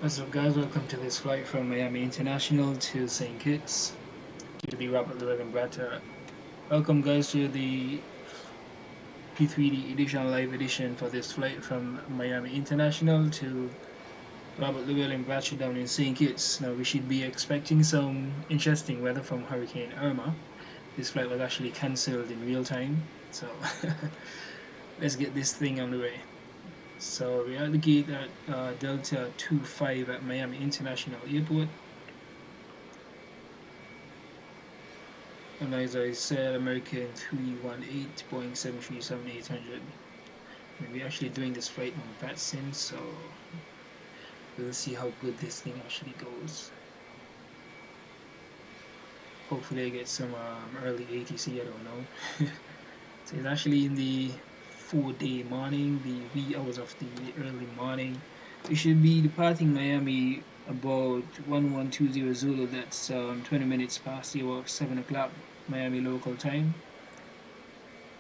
What's up, guys? Welcome to this flight from Miami International to St. Kitts to the Robert Llewellyn Bratter. Welcome, guys, to the P3D edition, live edition for this flight from Miami International to Robert Llewellyn Bratter down in St. Kitts. Now, we should be expecting some interesting weather from Hurricane Irma. This flight was actually cancelled in real time, so let's get this thing on the way. So we're at the gate at Delta 25 at Miami International Airport. And as I said, American 318, Boeing 737-800. We're actually doing this flight on VATSIM, so we'll see how good this thing actually goes. Hopefully I get some early ATC, I don't know. So it's actually in the 4-day morning, the wee hours of the early morning. We should be departing Miami about 1120 Zulu, that's 20 minutes past the hour of 7 o'clock Miami local time.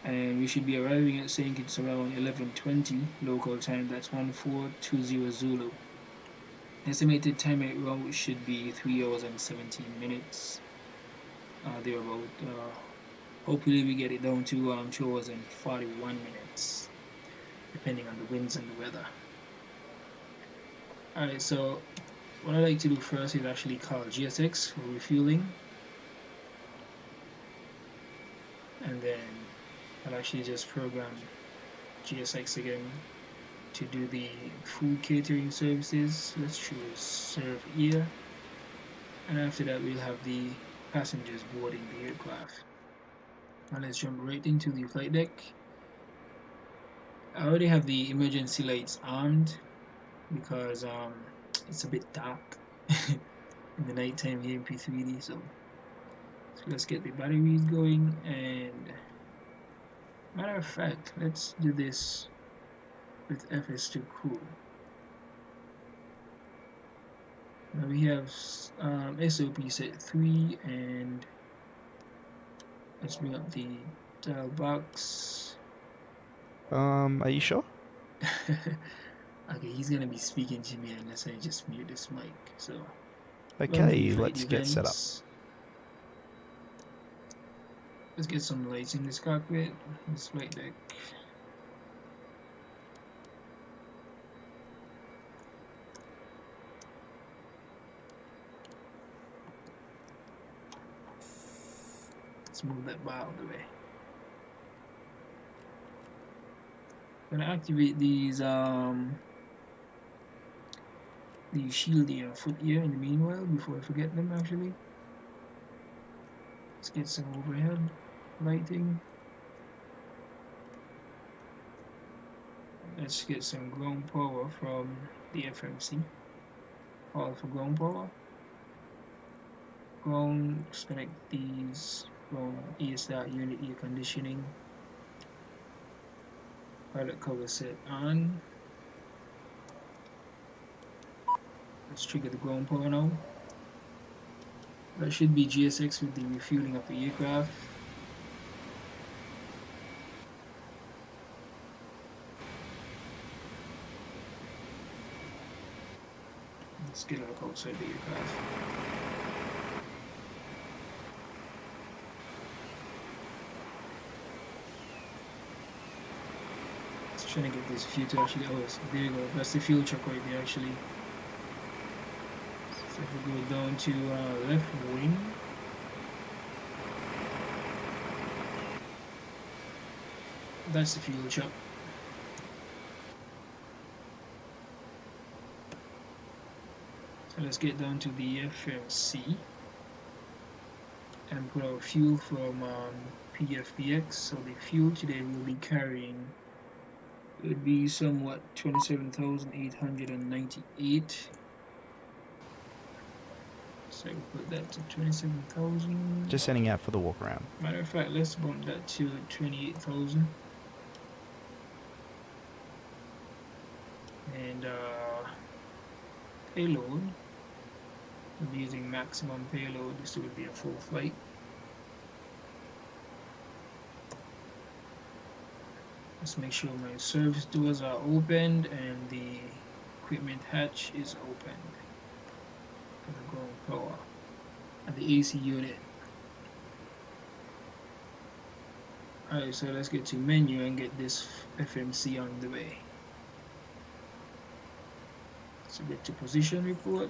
And we should be arriving at St. Kitts around 11:20 local time, that's 1420 Zulu. Estimated time at route should be 3 hours and 17 minutes. Thereabout. Hopefully we get it down to 2 hours and 41 minutes, depending on the winds and the weather. Alright, so what I like to do first is actually call GSX for refueling, and then I'll actually just program GSX again to do the food catering services. Let's choose serve here, and after that we'll have the passengers boarding the aircraft. Now let's jump right into the flight deck. I already have the emergency lights armed because it's a bit dark in the nighttime here in P3D, so let's get the batteries going. And matter of fact, let's do this with FS2 Crew. Now we have SOP set 3, and let's bring up the dial box. Are you sure? Okay, he's gonna be speaking to me unless I just mute this mic. So okay, let's get set up. Let's get some lights in this cockpit, this flight deck. Let's move that bar out of the way. I'm gonna activate these shield ear and foot ear in the meanwhile before I forget them actually. Let's get some overhead lighting. Let's get some ground power from the FMC. All for ground power. Ground, disconnect these from ESR unit air conditioning. Pilot cover set on. Let's trigger the ground power now. That should be GSX with the refueling of the aircraft. Let's get out outside the aircraft. Let's try to get this fuel to actually, oh, there you go, that's the fuel truck right there actually. So if we go down to left wing, that's the fuel truck. So let's get down to the FMC and put our fuel from PFPX. So the fuel today will be carrying, it would be somewhat 27,898. So we'll put that to 27,000. Just setting out for the walk around. Matter of fact, let's bump that to 28,000. And payload, I'm using maximum payload. This would be a full flight. Let's make sure my service doors are opened and the equipment hatch is opened for the ground power and the AC unit. Alright, so let's get to menu and get this FMC on the way. So get to position report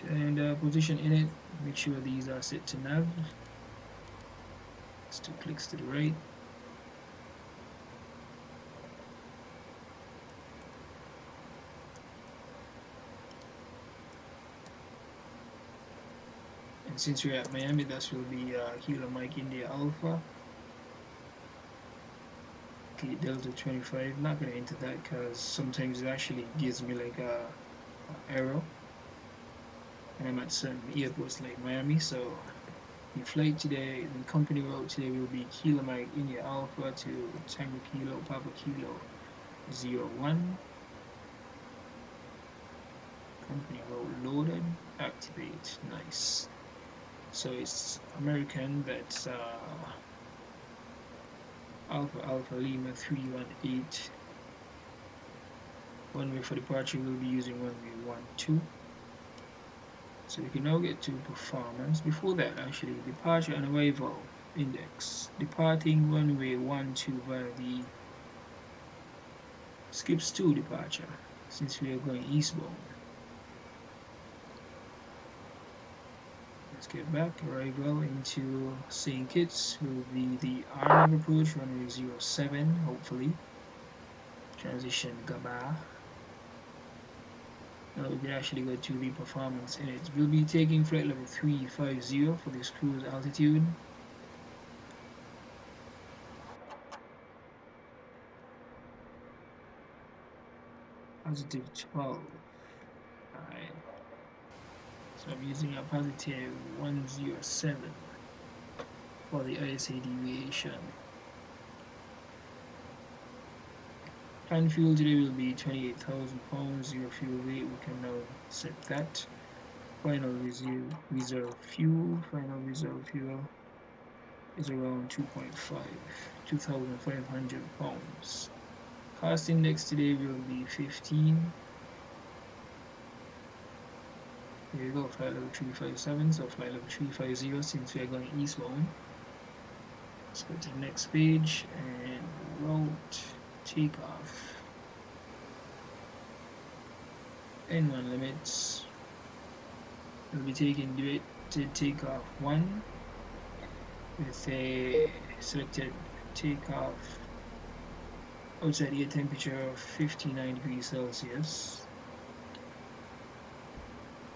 and position in it. Make sure these are set to nav. It's 2 clicks to the right. And since we're at Miami, that will be Kilo Mike India Alpha. Okay, Delta 25. Not gonna enter that because sometimes it actually gives me like a error. And I'm at certain airports like Miami, so the flight today, the company route today will be Kilo Mike India Alpha to Tango Kilo Papa Kilo 01. Company route loaded. Activate. Nice. So it's American. That's Alpha Lima 318. Runway for departure we'll be using runway 12. So we can now get to performance. Before that, actually, departure and arrival index. Departing runway 12 via the skips 2 departure, since we are going eastbound. Let's get back. Arrival into St. Kitts will be the RF approach, runway 07, hopefully. Transition Gaba. Now we can actually go to the performance in it. We'll be taking flight level 350 for this cruise altitude. Positive 12. Alright. So I'm using a positive 107 for the ISA deviation. Planned fuel today will be 28,000 pounds, 0 fuel weight. We can now set that. Final reserve fuel is around 2,500 pounds. Cost index today will be 15. Here we go, flight level 357, so flight level 350 since we are going eastbound. Let's go to the next page and route takeoff. N1 limits. We'll be taking directed takeoff 1 with a selected takeoff outside air temperature of 59 degrees Celsius.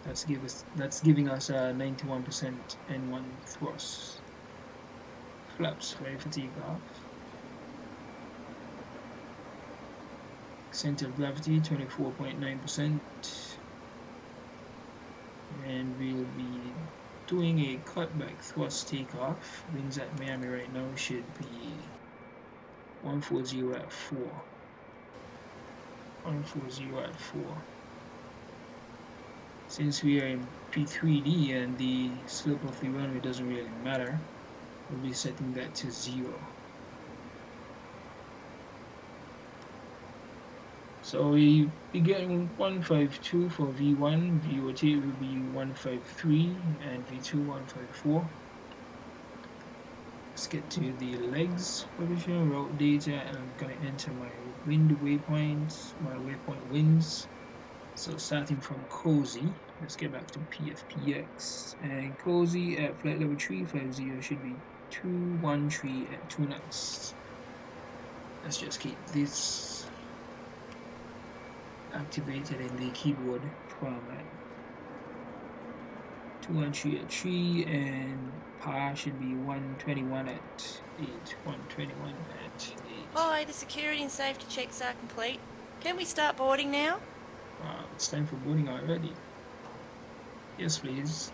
That's giving us a 91% N1 thrust. Flaps ready for takeoff. Center of gravity 24.9%. And we'll be doing a cutback thrust takeoff. Winds at Miami right now should be 140 at 4. 140 at 4. Since we are in P3D and the slope of the runway doesn't really matter, we'll be setting that to 0. So we'll be getting 152 for V1, VOT will be 153, and V2 154. Let's get to the legs position, route data, and I'm going to enter my wind waypoints, my waypoint winds. So starting from Cozy, let's get back to PFPX, and Cozy at flight level 350 should be 213 at 2 knots. Let's just keep this activated in the keyboard format. 213 at 3, and power should be 121 at 8. 121 at 8. Hi, the security and safety checks are complete. Can we start boarding now? It's time for boarding already. Yes, please.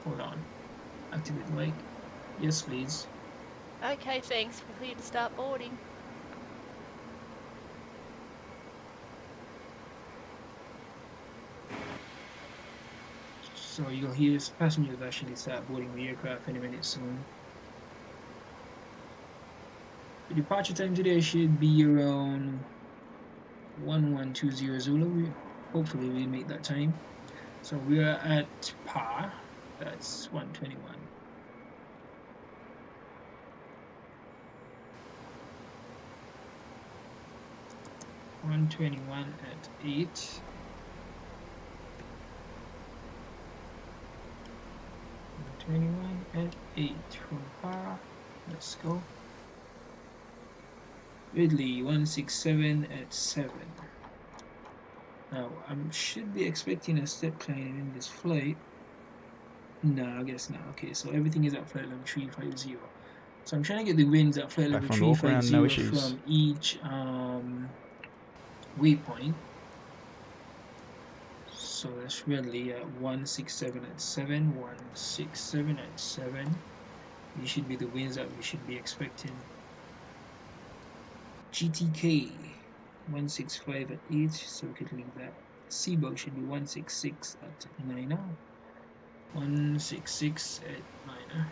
Hold on. Activate the mic. Yes, please. Okay, thanks. We're clear to start boarding. So you'll hear passengers actually start boarding the aircraft any minute soon. The departure time today should be around 1120 Zulu. Hopefully we make that time. So we are at par. That's 121. at 8. 121 at 8 from par. Let's go. Ridley 167 at 7. Now I should be expecting a step climb in this flight. No, I guess not. Okay, so everything is at flight level 350. So I'm trying to get the winds at flight Back level from the walk around, no 350 issues. from each waypoint. So that's Ridley at 167 at 7, 167 at 7. These should be the winds that we should be expecting. GTK 165 at 8, so we could leave that. Seabug should be 166 at 9. 166 at 9.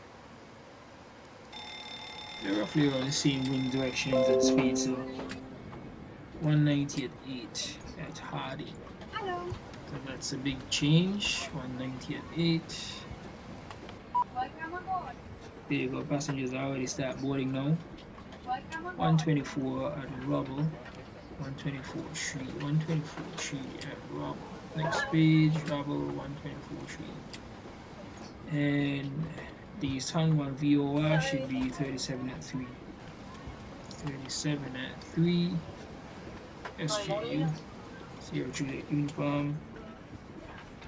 They're roughly around the same wind directions and speed, so 190 at 8 at Hardy. Hello. So that's a big change. 190 at 8. There you go, passengers already start boarding now. 124 at Rubble. 124 tree. 124 tree at Rubble. Next page, Rubble 124 tree. And the Sun1 VOR should be 37 at 3. 37 at 3. SJU. 0 Juliet Uniform.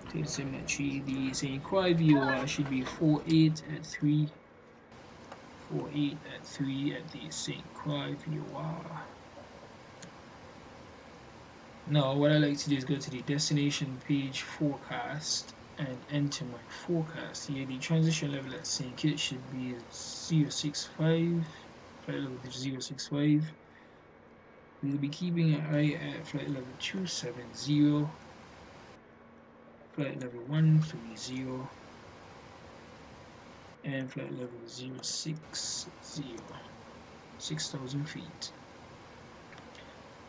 37 at 3. The St. Croix VOR should be 48 at 3. 48 at 3 at the St. Croix VOR. Now, what I like to do is go to the destination page forecast and enter my forecast. Here, the transition level at St. Kitts should be 065, flight level 065. We'll be keeping an eye at flight level 270, flight level 130, and flight level 060, 6,000 feet.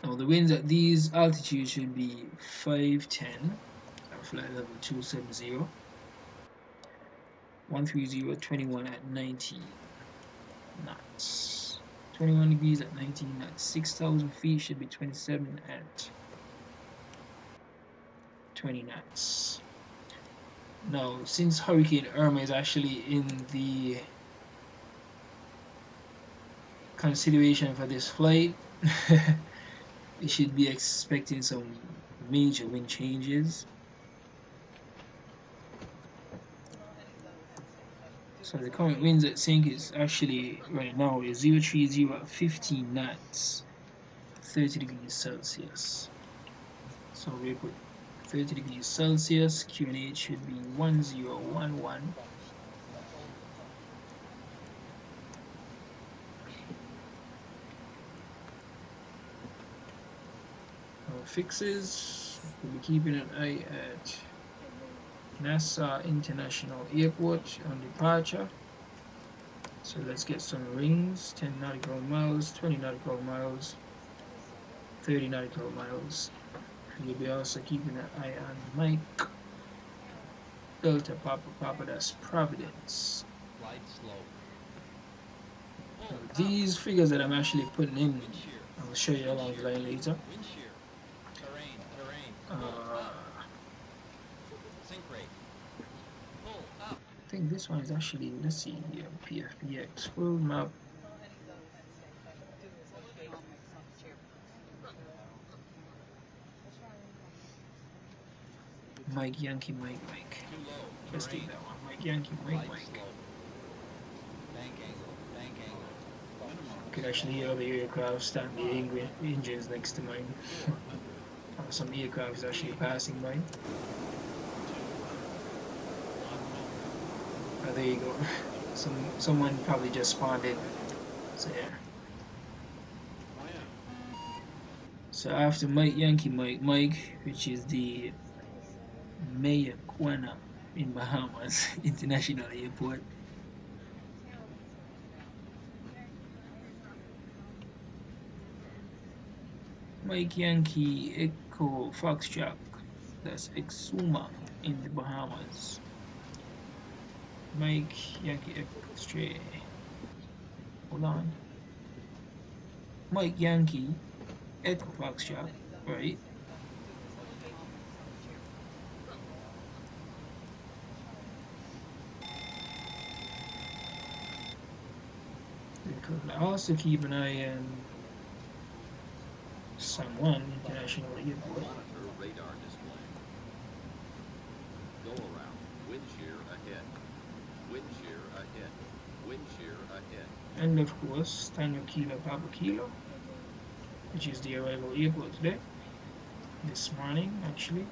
Now the winds at these altitudes should be 510 at flight level 270, 130, 21 at 19 knots. 21 degrees at 19 knots. 6,000 feet should be 27 at 20 knots. Now, since Hurricane Irma is actually in the consideration for this flight, we should be expecting some major wind changes. So the current winds at St. Kitts actually right now is 030 at 15 knots, 30 degrees Celsius. So we put 30 degrees Celsius, QNH should be 1011. Our fixes, we'll be keeping an eye at Nassau International Airport on departure. So let's get some rings, 10 nautical miles, 20 nautical miles, 30 nautical miles. You'll be also keeping an eye on Mike Delta Papa, that's Providence. So these figures that I'm actually putting in, I'll show you along the line later. I think this one is actually, let's see here, PFPX full map. Mike Yankee Mike. Let's take that one. Mike Yankee Mike. You could actually hear other aircraft standing the engines next to mine. Some aircraft is actually passing by. Oh, there you go. Someone probably just spawned in. So yeah. So after Mike Yankee Mike, which is the Mayaquana in Bahamas International Airport. Mike Yankee Echo Foxtrot That's Exuma in the Bahamas. Mike Yankee X-Ray. Hold on. Mike Yankee Echo Foxtrot, right? Because I also keep an eye on San Juan International Airport. Monitor radar display. Go around. Wind shear ahead. Wind shear ahead. Wind shear ahead. And of course, Tango Kilo Papa Kilo, which is the arrival airport today. This morning, actually.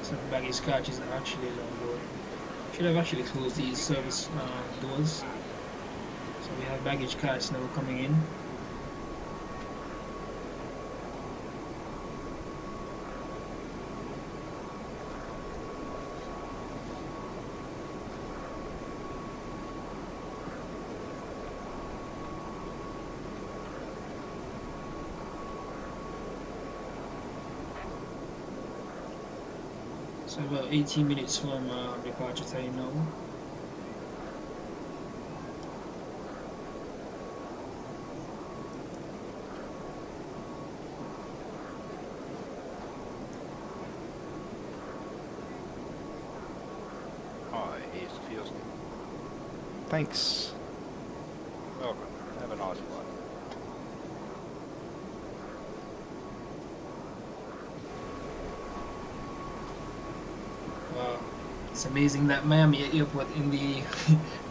So the baggage catch is actually on board. Should have actually closed these service doors. So we have baggage carts now coming in. So about 18 minutes from departure time now. Hi, East Houston. Thanks. Welcome. Have a nice flight. Wow, it's amazing that Miami airport in the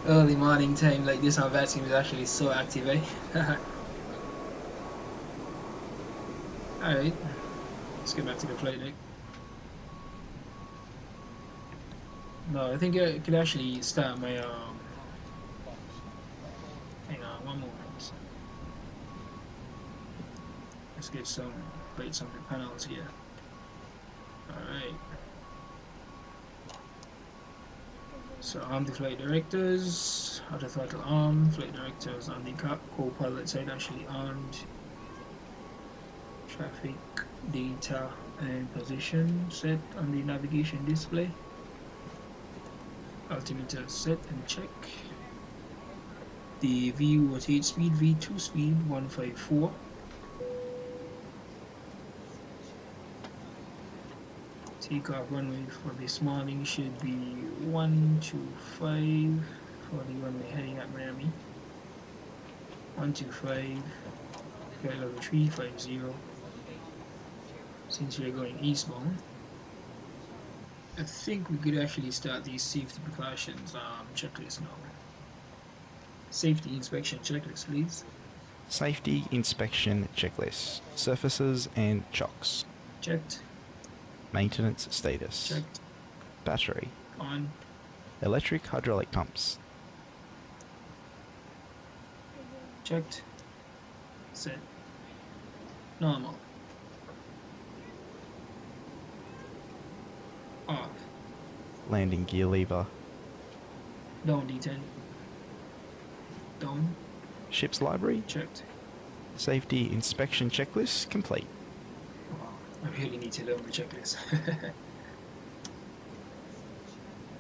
early morning time like this on vaccine is actually so active, eh? Alright, let's get back to the flight deck. No, I think I could actually start my hang on one moment. Let's get some plates on the panels here. Alright. So arm the flight directors, auto throttle arm, flight directors on the co-pilot side actually armed. Traffic data and position set on the navigation display. Altimeter set and check. The V rotate speed, V2 speed 154. Takeoff runway for this morning should be 125 for the runway heading at Miami. 125, flight level 350. Since we're going eastbound, I think we could actually start these safety precautions checklist now. Safety inspection checklist, please. Safety inspection checklist. Surfaces and chocks. Checked. Maintenance status. Checked. Battery. On. Electric hydraulic pumps. Checked. Set. Normal. Off. Landing gear lever. Down D10. Down. Ship's library. Checked. Safety inspection checklist complete. Wow, I really need to learn the checklist.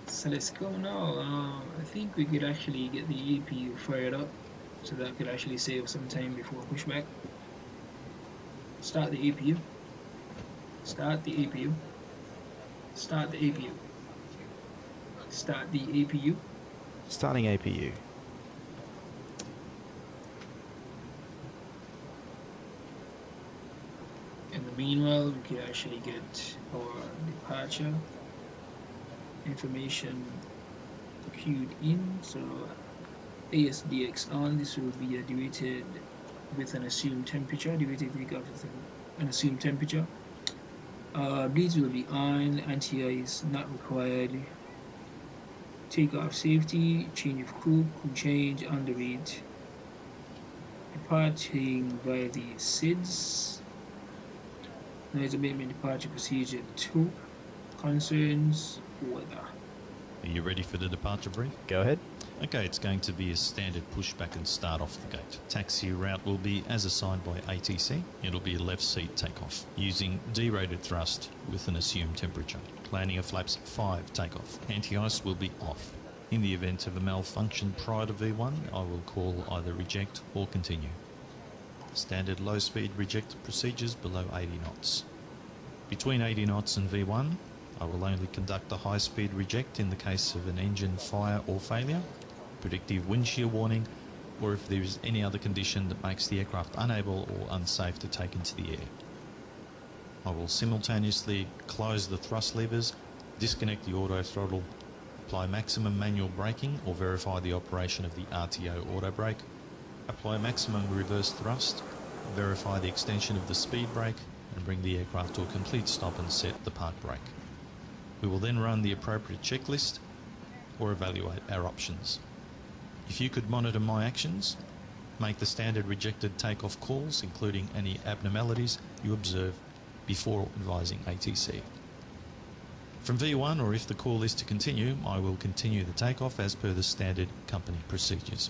So let's go now. I think we could actually get the APU fired up, so that could actually save some time before pushback. Start the APU. Start the APU. Start the APU. Start the APU. Starting APU. In the meanwhile, we could actually get our departure information queued in. So ASDX on. This will be deviated with an assumed temperature. Deviated takeoff with an assumed temperature. Bleeds will be on, anti-ice not required. Takeoff safety, change of crew, crew change, underread. Departing by the SIDS. Noise abatement departure procedure 2. Concerns, weather. Are you ready for the departure brief? Go ahead. Okay, it's going to be a standard pushback and start off the gate. Taxi route will be as assigned by ATC. It'll be a left seat takeoff using derated thrust with an assumed temperature. Landing of flaps 5 takeoff. Anti-ice will be off. In the event of a malfunction prior to V1, I will call either reject or continue. Standard low speed reject procedures below 80 knots. Between 80 knots and V1, I will only conduct a high speed reject in the case of an engine fire or failure, predictive wind shear warning, or if there is any other condition that makes the aircraft unable or unsafe to take into the air. I will simultaneously close the thrust levers, disconnect the auto throttle, apply maximum manual braking or verify the operation of the RTO auto brake, apply maximum reverse thrust, verify the extension of the speed brake, and bring the aircraft to a complete stop and set the park brake. We will then run the appropriate checklist or evaluate our options. If you could monitor my actions, make the standard rejected takeoff calls, including any abnormalities you observe before advising ATC. From V1, or if the call is to continue, I will continue the takeoff as per the standard company procedures.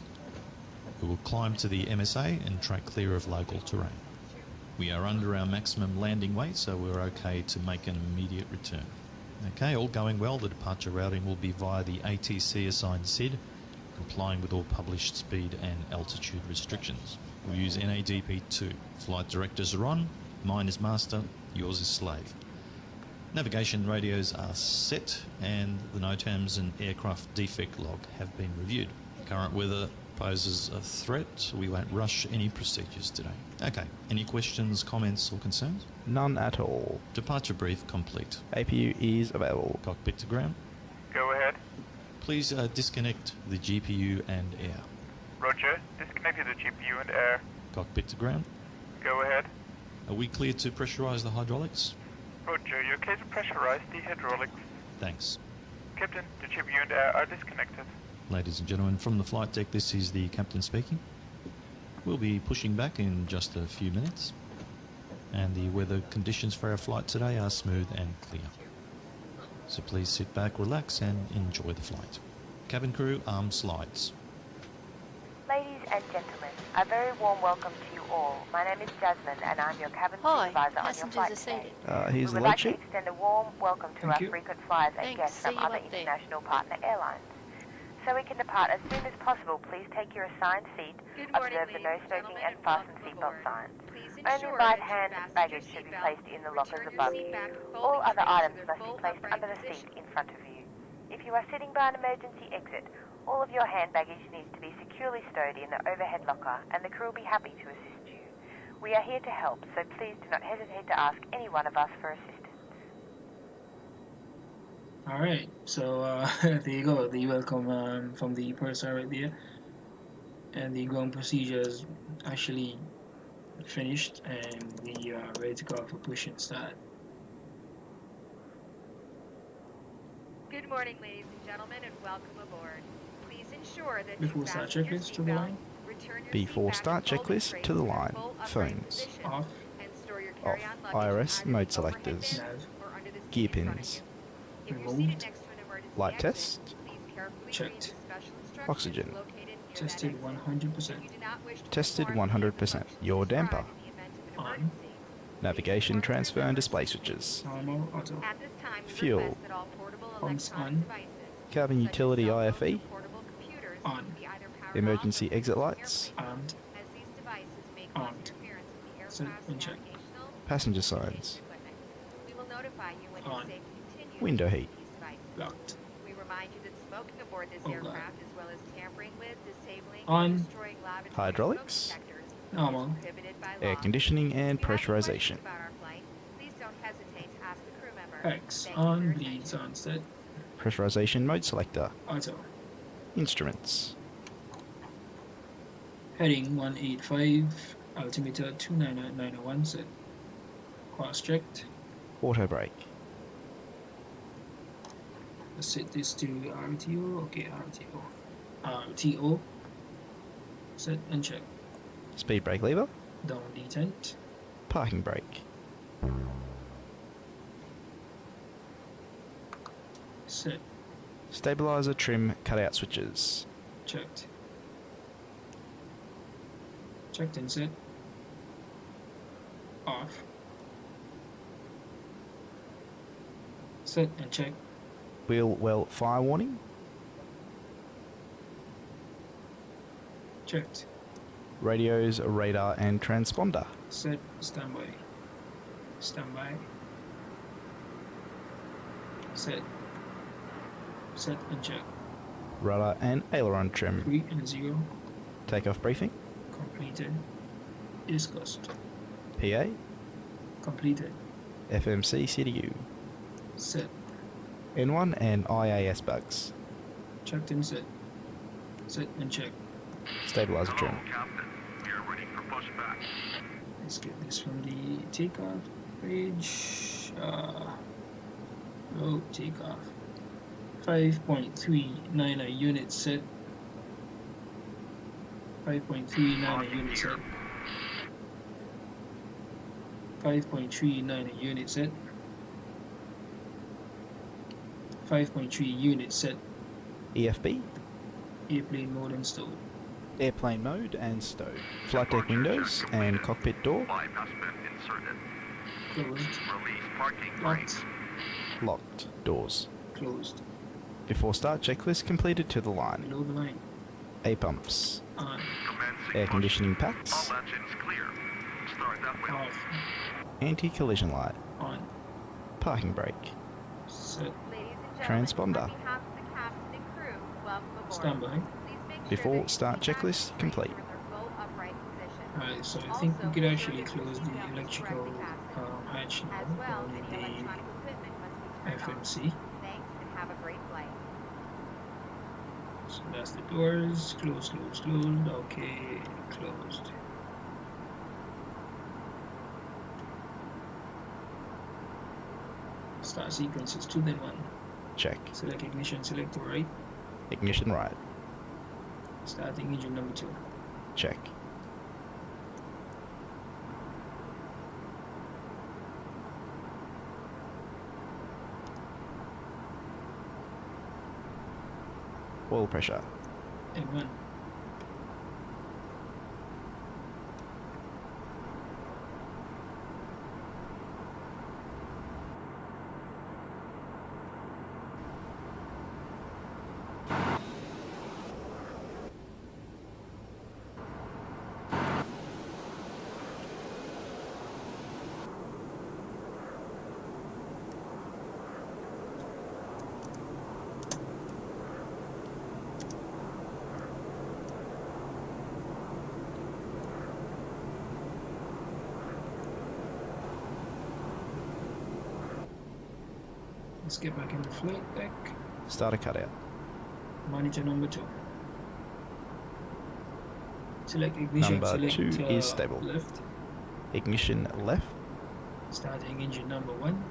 We will climb to the MSA and track clear of local terrain. We are under our maximum landing weight, so we're okay to make an immediate return. Okay, all going well, the departure routing will be via the ATC assigned SID, complying with all published speed and altitude restrictions. We'll use NADP2. Flight directors are on, mine is master, yours is slave. Navigation radios are set and the NOTAMs and aircraft defect log have been reviewed. Current weather poses a threat, so we won't rush any procedures today. Okay, any questions, comments or concerns? None at all. Departure brief complete. APU is available. Cockpit to ground. Go ahead. Please disconnect the GPU and air. Roger. Disconnected the GPU and air. Cockpit to ground. Go ahead. Are we clear to pressurize the hydraulics? Roger. You're okay to pressurize the hydraulics. Thanks. Captain, the GPU and air are disconnected. Ladies and gentlemen, from the flight deck, this is the captain speaking. We'll be pushing back in just a few minutes, and the weather conditions for our flight today are smooth and clear. So please sit back, relax and enjoy the flight. Cabin crew, arm slides. Ladies and gentlemen, a very warm welcome to you all. My name is Jasmine and I'm your cabin Hi, supervisor on your passengers flight are today. seated. Here's We the would like load to sheet. extend a warm welcome to Thank our you. frequent flyers and Thanks, guests see from you other up there. international partner airlines. So we can depart as soon as possible, please take your assigned seat, Good morning, observe the no ladies and smoking gentlemen, and and fasten welcome seatbelt aboard. signs. Please Only ensure right that your hand fasten baggage your should be seatbelt. placed in the lockers Return your above seat you. back, All folding other trays items to their must be full placed upright under the position. seat in front of you. If you are sitting by an emergency exit, all of your hand baggage needs to be securely stowed in the overhead locker and the crew will be happy to assist you. We are here to help, so please do not hesitate to ask any one of us for assistance. Alright, so there you go, the welcome from the purser right there. And the ground procedures actually finished and we are ready to go for push and start. Good morning, ladies and gentlemen, and welcome aboard. Please ensure that Before you start fasten your checklist to the seatbelt, line. return your Before seat start back, folding checklist trays to the their line. full upright Phones. position, Off, and store your Off. carry-on luggage IRS either mode in the overhead selectors. bin nav, or under the seat Gear in front of pins. you. If you're removed, seated next to an emergency Light exit, test. please carefully checked. read the special instructions Oxygen. located near that tested exit. 100%, If you do not wish to Tested perform any of the 100%. functions Your described damper. in the event of an on, emergency, Navigation, transfer and display switches. normal, auto, at this time, we Fuel. request that all portable Pumps electronic on. devices, Cabin such as utility cell phones IFE. or portable computers, On. be either powered Emergency off or exit on the lights. airplane, armed, as these devices may cause Armed. interference with the Set aircraft's and check. navigational Passenger and signs. equipment. We will notify you when On. it's safe to continue Window to heat. use these devices. locked, We remind you that smoking aboard this Oh, God. aircraft, as well as tampering with, disabling, On. or destroying lavatory Hydraulics. smoke detectors, normal, is prohibited by Air law. conditioning and If you have any pressurization. questions about our flight, please don't hesitate to ask the crew member. X, Thank you for on, your bleeds attention. on, set, Pressurization mode selector. auto, Instruments. heading 185, altimeter 29901 set, cross checked, Auto brake. Let's set this to RTO. Okay, RTO. RTO. Set and check. Speed brake lever. Down detent. Parking brake. Set. Stabilizer trim cutout switches. Checked. Checked and set. Off. Set and check. Wheel well fire warning. Checked. Radios, radar and transponder. Set. Standby. Standby. Set. Set and check. Rudder and aileron trim. 3 and 0. Takeoff briefing. Completed. Discussed. PA. Completed. FMC CDU. Set. N1 and IAS bugs. Checked and set. Set and check. Stabilizer trim. Captain. We are ready for pushback. Let's get this from the takeoff page. Load takeoff. 5.39 unit set. 5.39 unit set. 5.39 unit set. 5.3 unit set. EFB. Airplane mode installed. Airplane mode and stow. Flight deck windows and cockpit door. Bypass bit inserted. Closed. Release parking Locked. Locked. Doors. Closed. Before start checklist completed to the line. Below the line. A pumps. On. Commencing Air push. conditioning packs. All engines clear. Start that wheel. Off. Anti-collision light. On. Parking brake. Set. Ladies and gentlemen, Transponder. on behalf of the captain and crew, welcome aboard. Standby. Please make sure Before that start your checklist seatbelts complete. are in their full upright position. Alright, so I think we could actually close the electrical hatch now As well, on any the electronic equipment must be turned off. FMC. Thanks and have a great flight. So that's the doors. Closed, closed, closed. Okay, closed. Start sequences 2 then 1. Check. Select ignition, select to right. Ignition right. Starting engine number 2. Check. Oil pressure. And 1. Let's get back in the flight deck. Starter cutout. Monitor number 2. Select ignition, Number select 2 is stable. left. Ignition left. Starting engine number 1.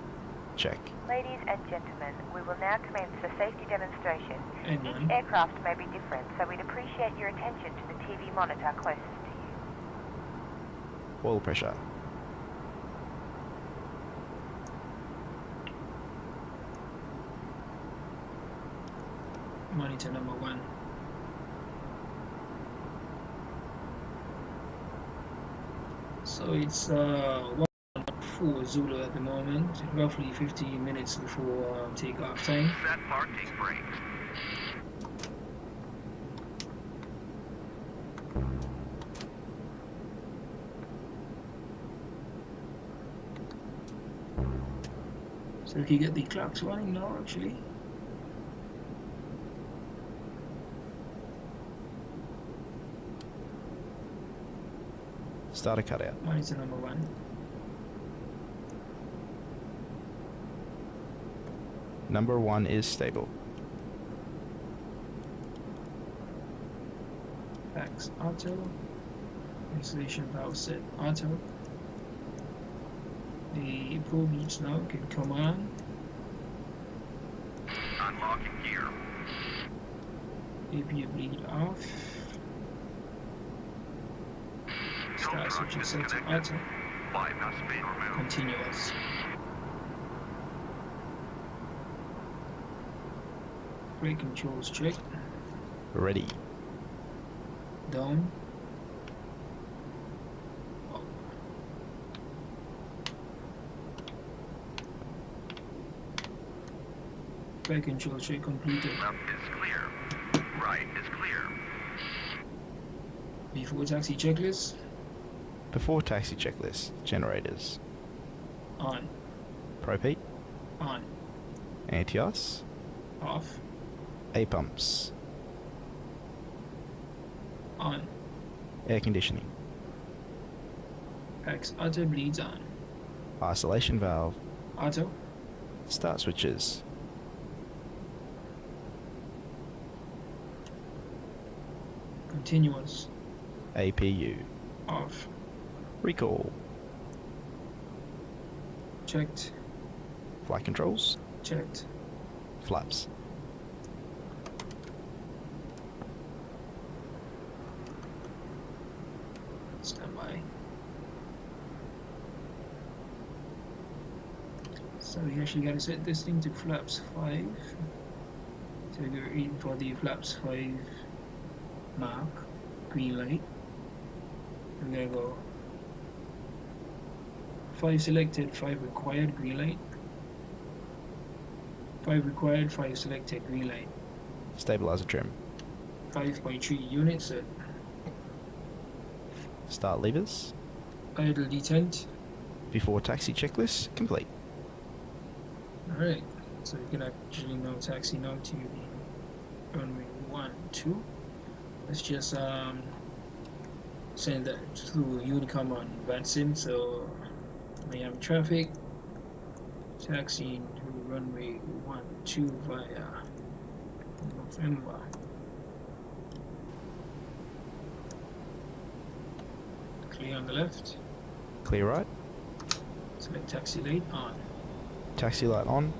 Check. Ladies and gentlemen, we will now commence the safety demonstration. And Each 1. aircraft may be different, so we'd appreciate your attention to the TV monitor closest to you. Oil pressure. Monitor number 1. So it's 1-4 Zulu at the moment, roughly 15 minutes before takeoff time. Set parking brakes. So we can get the clocks running now actually. Starter cutout. Monitor number 1. Number 1 is stable. Packs auto. Installation valve set auto. The probe needs now can come on. Unlocking gear. APU bleed off. Start switching set to auto. Bypass being removed. Continuous. Brake controls check. Ready. Down. Up. Brake control check completed. Left is clear. Right is clear. Before taxi checklist. Before taxi checklist, generators. On. Propete, On. anti-ice, Off. A pumps, On. air conditioning, X auto bleeds on. isolation valve, Auto. start switches, Continuous. APU, Off. recall, Checked. flight controls, Checked. flaps, Stand by. So we actually gotta set this thing to flaps 5. So we're in for the flaps 5 mark, green light. We're gonna go 5 selected, 5 required, green light. 5 required, 5 selected, green light. stabilizer trim, 5.3 units set. start levers, Idle detent. before taxi checklist, complete. Alright, so we can actually now taxi now to the runway 12. Let's just send that through Unicom on VATSIM. So Miami traffic, taxiing to runway 12 via November. Clear on the left, Clear right, select taxi lane on. taxi light on,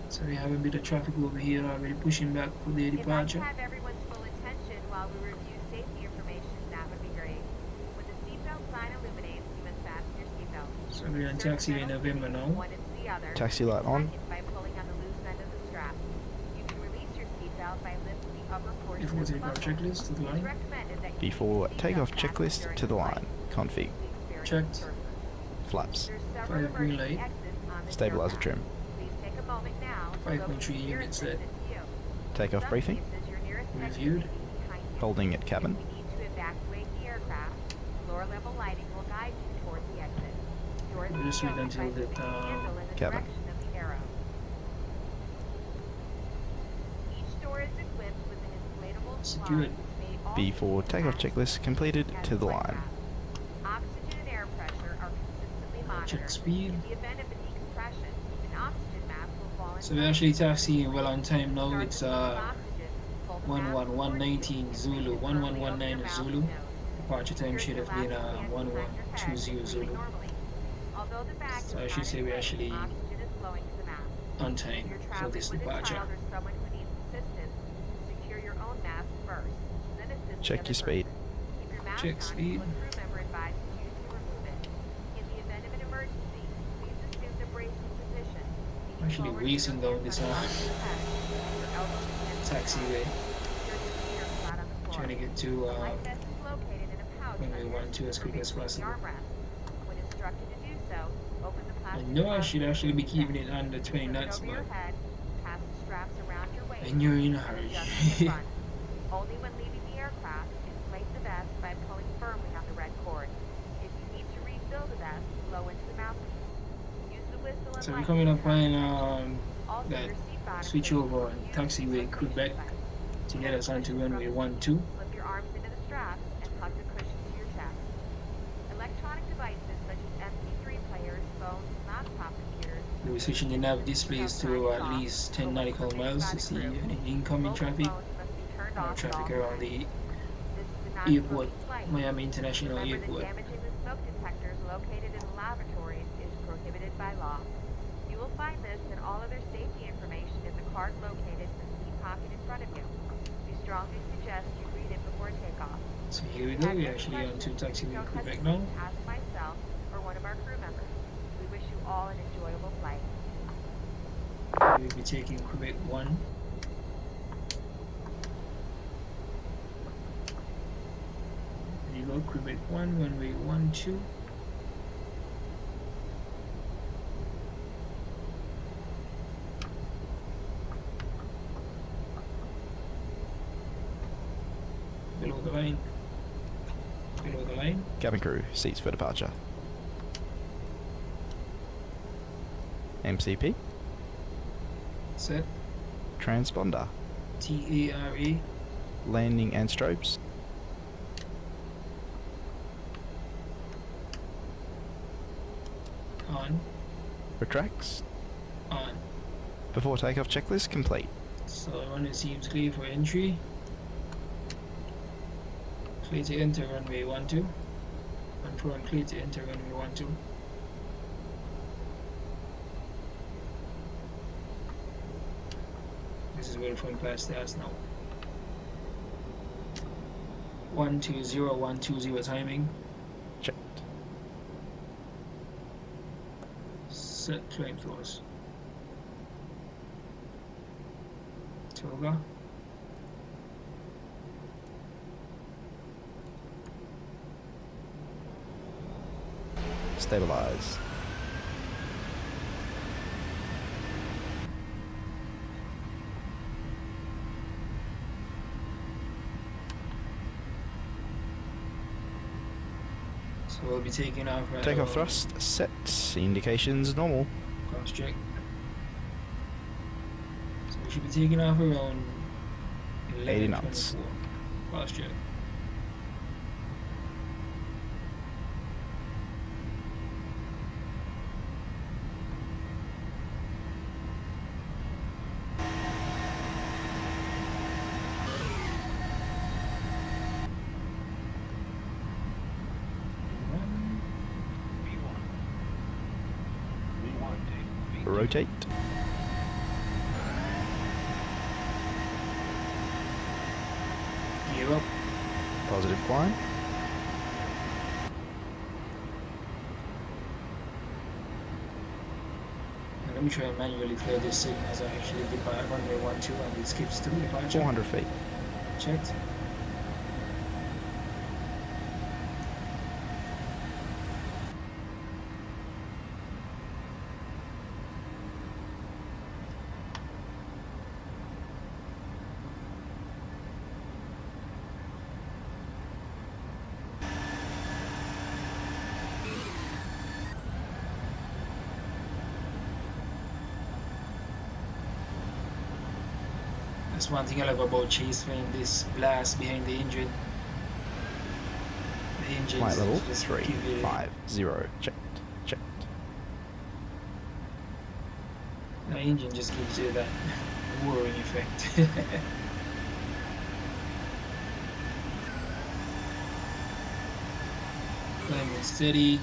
So we have a bit of traffic over here already pushing back for their If I could departure. have everyone's full attention while we review safety information, that would be great. When the seatbelt sign illuminates, you must fasten your seatbelt. So we're on taxi in November now. One into the other. taxi light on, Second, by pulling on the loose end of the strap. You can release your seatbelt by lifting the upper portion Before of the takeoff buckle. checklist to the It's line. recommended that you before keep the takeoff seatbelt fastened checklist during to the flight. line, config, Please experience Checked. turbulence. flaps, There's several 5 green emergency light. exits on this stabilizer aircraft. trim, Please take a moment now to 5.3 locate the units nearest set. exit to you. takeoff Some briefing, cases, your nearest exit Reviewed. may be behind you. holding at If cabin, we need to evacuate the aircraft, floor level lighting will guide you toward the exit. Doors We'll will just be wait opened until by moving that, the handle in the cabin. direction of the arrow. Each door is equipped with an inflatable Secured. slide which may also before be takeoff attached checklist completed as to the flight line, path. Oxygen and air pressure are consistently monitored. Check speed. In the event of a decompression, an oxygen mask will fall So we're actually taxiing well on time now. Start It's to remove oxygen. Pull the mask towards you 11119 and Zulu, place it firmly over 1119 your is mouth Zulu. and nose. Departure time Ensure should to have been relax your hands behind your head 1120 and Zulu. breathe normally. Although the bag So I is should not say in we're place, actually oxygen is flowing to the mask. on If time you're for traveling this with a departure. child or someone who needs assistance, secure your own mask first, then assist check the your other speed, person. Keep your mask Check on speed. until a crew member advises you to remove it. In the event of an emergency, please assume the bracing position. Leaning Actually forward with racing your down hands this on top of your head, your elbows against the taxiway, ground. Secure your feet are flat on the floor. trying to get to The life vest is located in a pouch runway under your 12 seat as quick as between the possible. armrests. When instructed to do so, open the I plastic know I pouch should and actually be remove keeping the it under 20 Slip it knots, over your but head, pass the straps around your waist, and you're in a and hurry. adjust to the front. Only when leaving the aircraft, inflate the vest by pulling firmly on the red cord. If you need to refill the vest, blow into the mouthpiece. Use the whistle and So we're light coming to up on attract attention. Also, that your seat bottom switch facing over on you taxiway with Quebec. safety to get us onto runway 12. Slip your arms into the straps and hug the cushions to your chest. Electronic devices such as MP3 players, phones, and laptop computers. We're switching the nav displays to at least 10 nautical miles to see any incoming traffic. No traffic around the airport, Miami International Airport. Damaging the smoke detectors located in laboratories is prohibited by law. You will find this and all other safety information in the card located in the seat pocket in front of you. We strongly suggest you read it before takeoff. So here we go, we're actually on to taxiway Quebec now. Ask myself or one of our crew members. We wish you all an enjoyable flight. We'll be taking Quebec 1. There you go, Quebec 1, runway 12. Below the line. Below the line. Cabin crew, seats for departure. MCP, Set. transponder, TARA. landing and strobes, On. retracts. On. Before takeoff checklist complete. So runway seems clear for entry. Clear to enter runway 12. Confirm clear to enter runway 12. This is where the front class starts now. 120120 timing. Checked. Set climb floors. Toga. Stabilize. So we'll be taking off right Takeoff around- thrust set. Indications normal. Cross check. So we should be taking off around 80 knots. 11:24. Cross check. Rotate. Gear up. Positive climb. And let me try and manually clear this signal as I actually depart runway 12 and it skips to departure. 400 feet. Checked. That's one thing I love about Chase Plane, this blast behind the engine. The engine Flight level just 350. Checked. Checked. The engine just gives you that whirring effect. Climbing steady.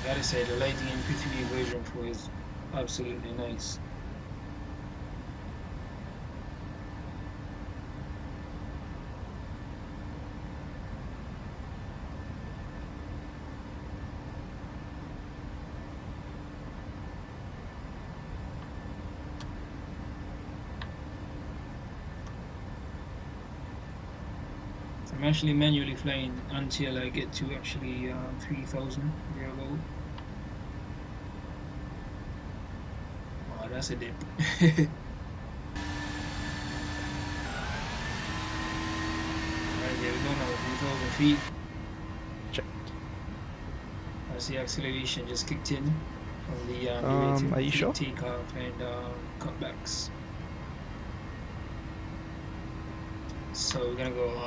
Gotta say, the lighting in P3 version 4 is absolutely nice. So I'm actually manually flying until I get to actually 3,000 thereabout. Wow, that's a dip. Alright, there we go now, 3,000 feet. Checked. as the acceleration just kicked in from the Are you sure? takeoff and cutbacks. So we're gonna go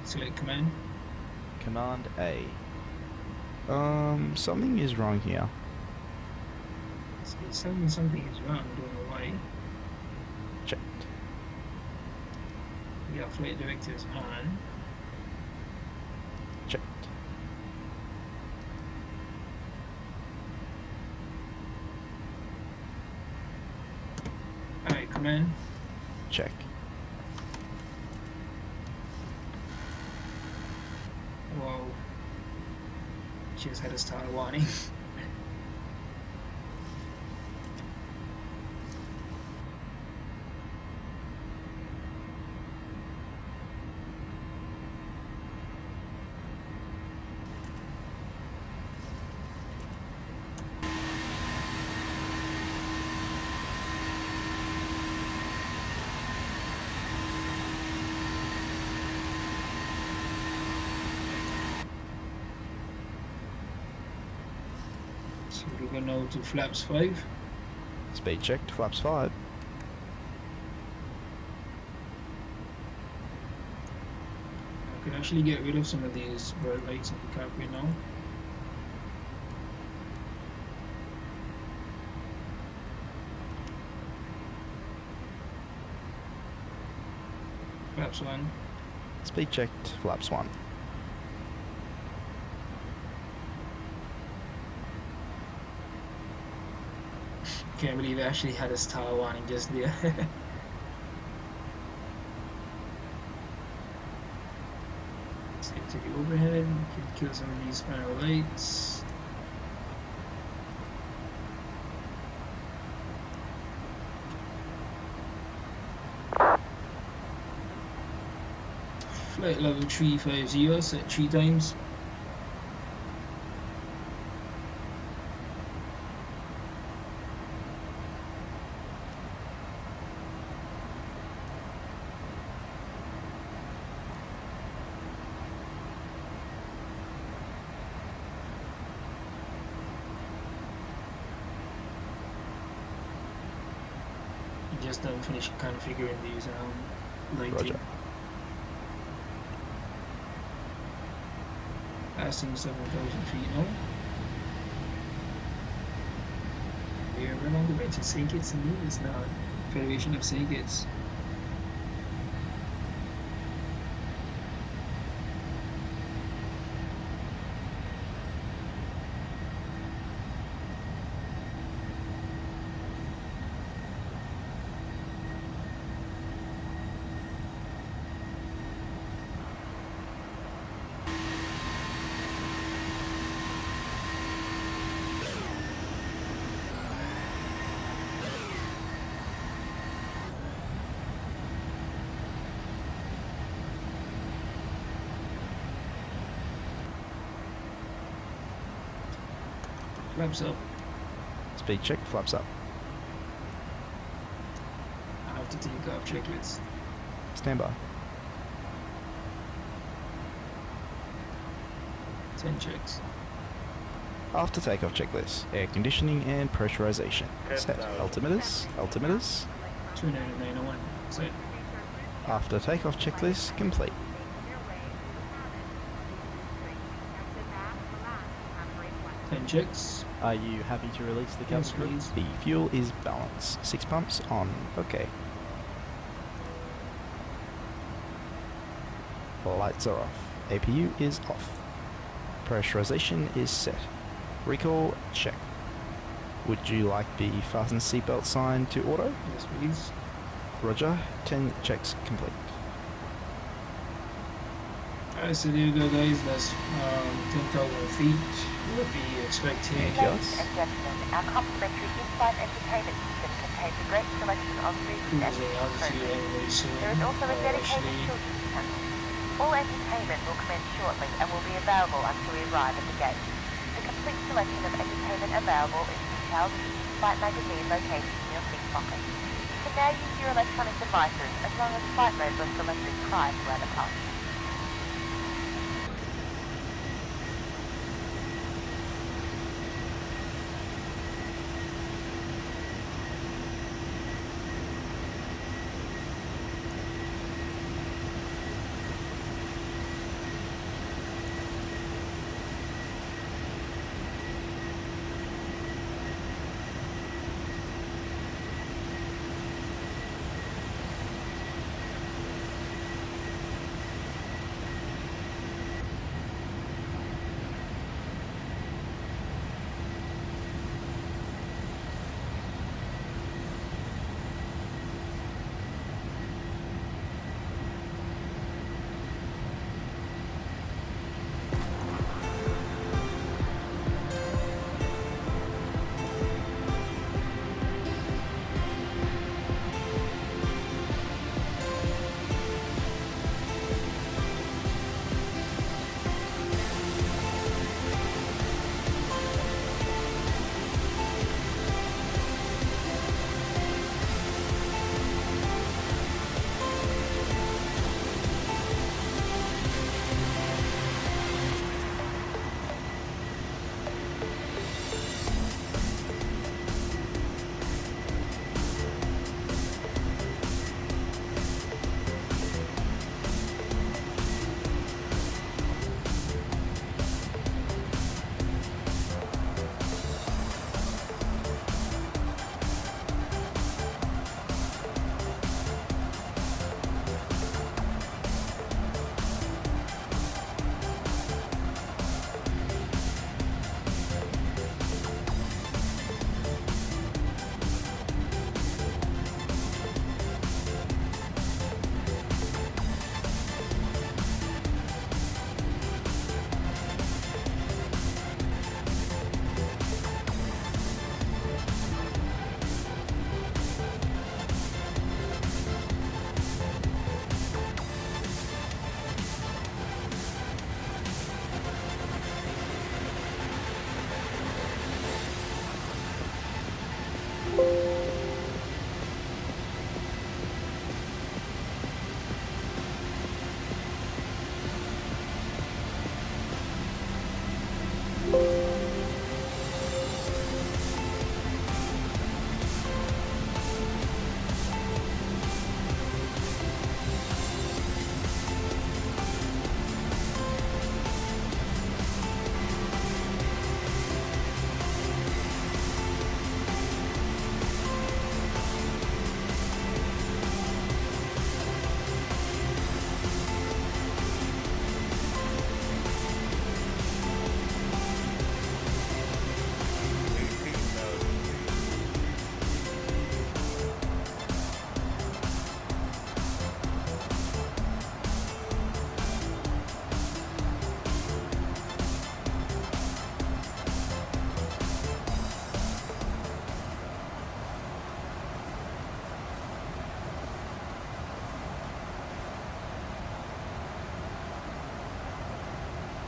select command. Command A. Something is wrong here. It's telling me something is wrong, I don't know why. Checked. We got flight directives on. Checked. Alright, command. Check. Whoa. Just had a start warning. So we're going now to flaps 5. Speed checked. Flaps 5. I can actually get rid of some of these bright lights in the cockpit now. Flaps 1. Speed checked. Flaps 1. Can't believe I actually had a star warning just there. Let's get to the overhead. Can kill some of these spiral lights. Flight level 350 set 3 times. Just done finish configuring these lighting. Roger. Passing 7,000 feet now. We're on the way to St. Kitts and Nevis now. Federation of St. Kitts. Flaps up. Speed check. Flaps up. I have to take off checklist. Stand by. 10 checks. After takeoff checklist. Air conditioning and pressurization. Set. Altimeters. Altimeters. 29901. Set. After takeoff checklist complete. Exit 10 checks. Are you happy to release the Yes, cabin crew? please. The fuel is balanced. 6 pumps on. Okay. Lights are off. APU is off. Pressurization is set. Recall check. Would you like the fasten seatbelt sign to auto? Yes, please. Roger. 10 checks complete. Alright, so there you go, guys. That's 10,000 feet. We'll be expecting. Thank you. Ladies and gentlemen, our complimentary in-flight entertainment system contains a great selection of movies and Cruising altitude programs. anyway soon. There is also a dedicated Actually, children's channel. All entertainment will commence shortly and will be available until we arrive at the gate. The complete selection of entertainment available is detailed in the flight magazine located in your seat pocket. You can now use your electronic devices as long as flight modes are selected prior to our departure.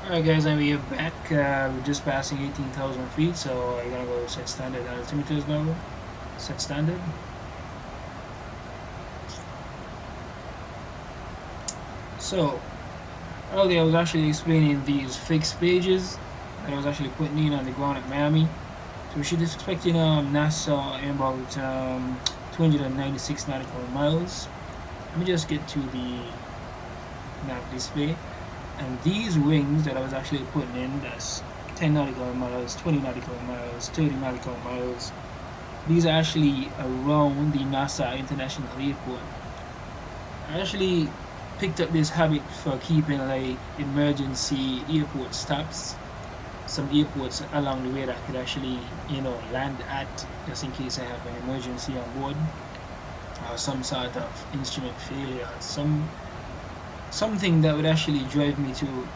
Alright guys, and we are back. We're just passing 18,000 feet, so I'm gonna go set standard altimeters now. Set standard. So, earlier I was actually explaining these fixed pages that I was actually putting in on the ground at Miami. So we should expect NASA in about 296 nautical miles. Let me just get to the nav display. And these wings that I was actually putting in, that's 10 nautical miles, 20 nautical miles, 30 nautical miles. These are actually around the NASA International Airport. I actually picked up this habit for keeping like emergency airport stops. Some airports along the way that I could actually, land at, just in case I have an emergency on board, or some sort of instrument failure, something that would actually drive me to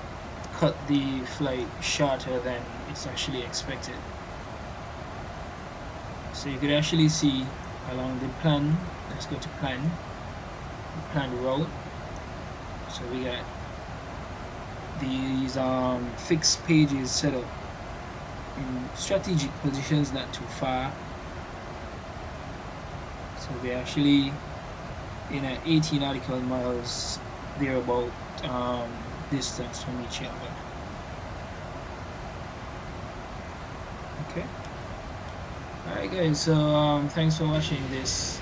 cut the flight shorter than it's actually expected. So you could actually see along the plan. Let's go to plan. The planned route. So we got these fixed pages set up in strategic positions, not too far. So we're actually in an 80 nautical miles thereabout distance from each other. Okay. Alright guys, so thanks for watching this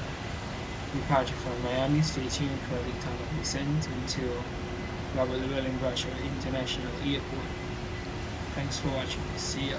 departure from Miami. Stay tuned for the time of descent until Robert Llewellyn International Airport. Thanks for watching. See ya.